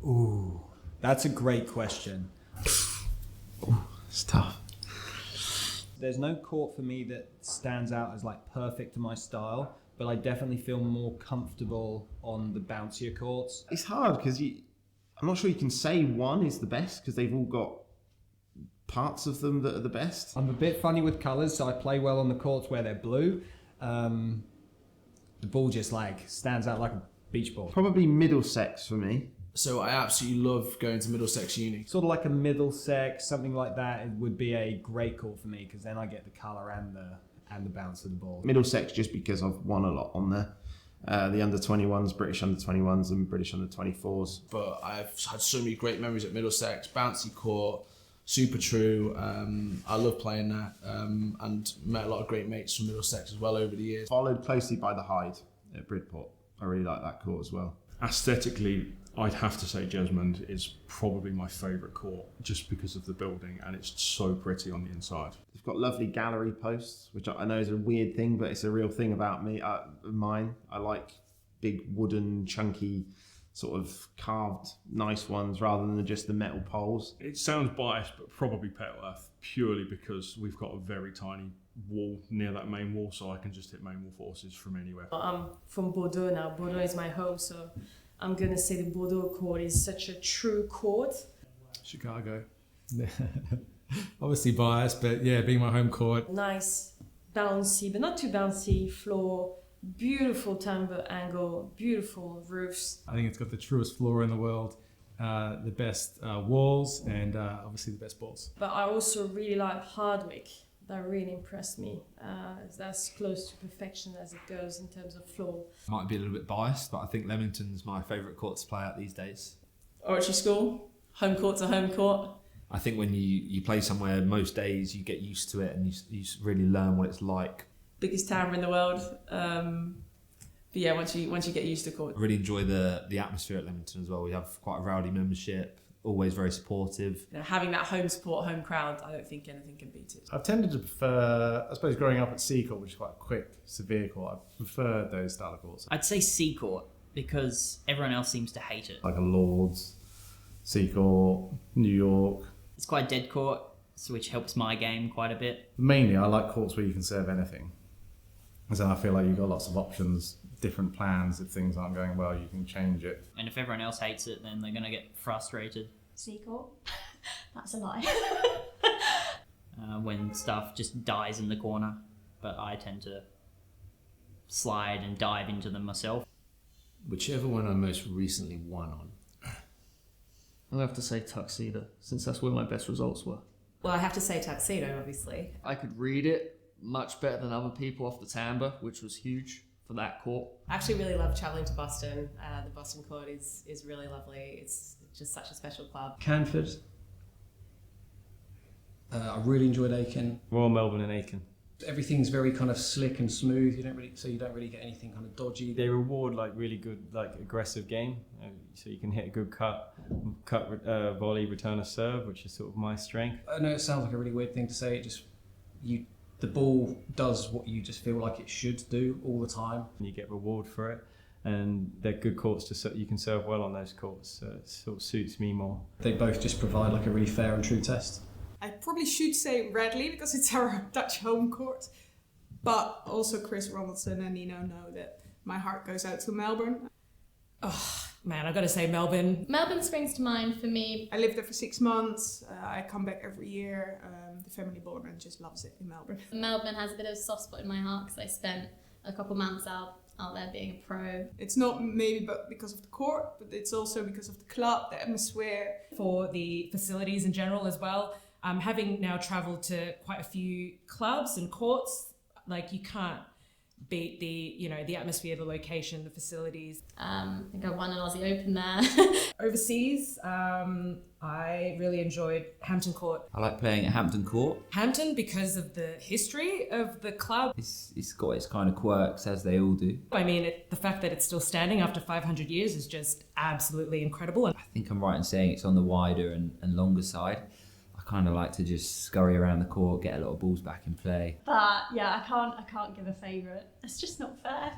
Ooh, that's a great question. It's tough. There's no court for me that stands out as like perfect to my style, but I definitely feel more comfortable on the bouncier courts. It's hard because I'm not sure you can say one is the best because they've all got parts of them that are the best. I'm a bit funny with colours, so I play well on the courts where they're blue. The ball just like stands out like a beach ball. Probably Middlesex for me. So I absolutely love going to Middlesex Uni. Sort of like a Middlesex, something like that. It would be a great court for me because then I get the colour and the bounce of the ball. Middlesex just because I've won a lot on there. The under-21s, British under-21s and British under-24s. But I've had so many great memories at Middlesex. Bouncy court, super true. I love playing there and met a lot of great mates from Middlesex as well over the years. Followed closely by the Hyde at Bridport. I really like that court as well. Aesthetically, I'd have to say Jesmond is probably my favourite court just because of the building and it's so pretty on the inside. They've got lovely gallery posts, which I know is a weird thing, but it's a real thing about me. Mine. I like big wooden, chunky, sort of carved, nice ones rather than just the metal poles. It sounds biased, but probably Petworth, purely because we've got a very tiny wall near that main wall, so I can just hit main wall forces from anywhere. I'm from Bordeaux now. Bordeaux is my home, so I'm going to say the Bordeaux court is such a true court. Chicago. Obviously biased, but yeah, being my home court. Nice, bouncy, but not too bouncy floor. Beautiful timber angle, beautiful roofs. I think it's got the truest floor in the world, the best walls, and obviously the best balls. But I also really like Hardwick. That really impressed me. That's close to perfection as it goes in terms of floor. Might be a little bit biased, but I think Leamington's my favourite court to play at these days. Oratory School, home court's a home court. I think when you play somewhere most days, you get used to it and you really learn what it's like. Biggest town in the world. But yeah, once you get used to court. I really enjoy the atmosphere at Leamington as well. We have quite a rowdy membership, always very supportive. You know, having that home support, home crowd, I don't think anything can beat it. I've tended to prefer, I suppose growing up at C court, which is quite a quick, severe court, I prefer those style of courts. I'd say C court because everyone else seems to hate it. Like a Lord's, C court, New York. It's quite a dead court, so which helps my game quite a bit. Mainly I like courts where you can serve anything. So I feel like you've got lots of options, different plans. If things aren't going well, you can change it. And if everyone else hates it, then they're going to get frustrated. C court? That's a lie. When stuff just dies in the corner, but I tend to slide and dive into them myself. Whichever one I most recently won on. I'll have to say Tuxedo, since that's where my best results were. Well, I have to say Tuxedo, obviously. I could read it much better than other people off the timbre, which was huge for that court. I actually really love travelling to Boston. The Boston court is really lovely. It's just such a special club. Canford. I really enjoyed Aiken. Royal Melbourne and Aiken. Everything's very kind of slick and smooth. You don't really get anything kind of dodgy. They reward like really good, like aggressive game, so you can hit a good cut, volley, return a serve, which is sort of my strength. I know it sounds like a really weird thing to say. The ball does what you just feel like it should do all the time. And you get reward for it, and they're good courts you can serve well on those courts. So it sort of suits me more. They both just provide like a really fair and true test. I probably should say Radley because it's our Dutch home court, but also Chris Ronaldson and Nino know that my heart goes out to Melbourne. Oh man, I've got to say Melbourne. Melbourne springs to mind for me. I lived there for 6 months. I come back every year. The family Bollerman just loves it in Melbourne. Melbourne has a bit of a soft spot in my heart because I spent a couple months out there being a pro. It's not maybe but because of the court, but it's also because of the club, the atmosphere. For the facilities in general as well. Having now travelled to quite a few clubs and courts, like you can't beat the atmosphere, the location, the facilities. I think I won an Aussie Open there. Overseas, I really enjoyed Hampton Court. I like playing at Hampton Court. Hampton because of the history of the club. It's got its kind of quirks, as they all do. I mean, the fact that it's still standing after 500 years is just absolutely incredible. I think I'm right in saying it's on the wider and longer side. I kind of like to just scurry around the court, get a lot of balls back in play. But yeah, I can't give a favourite. It's just not fair.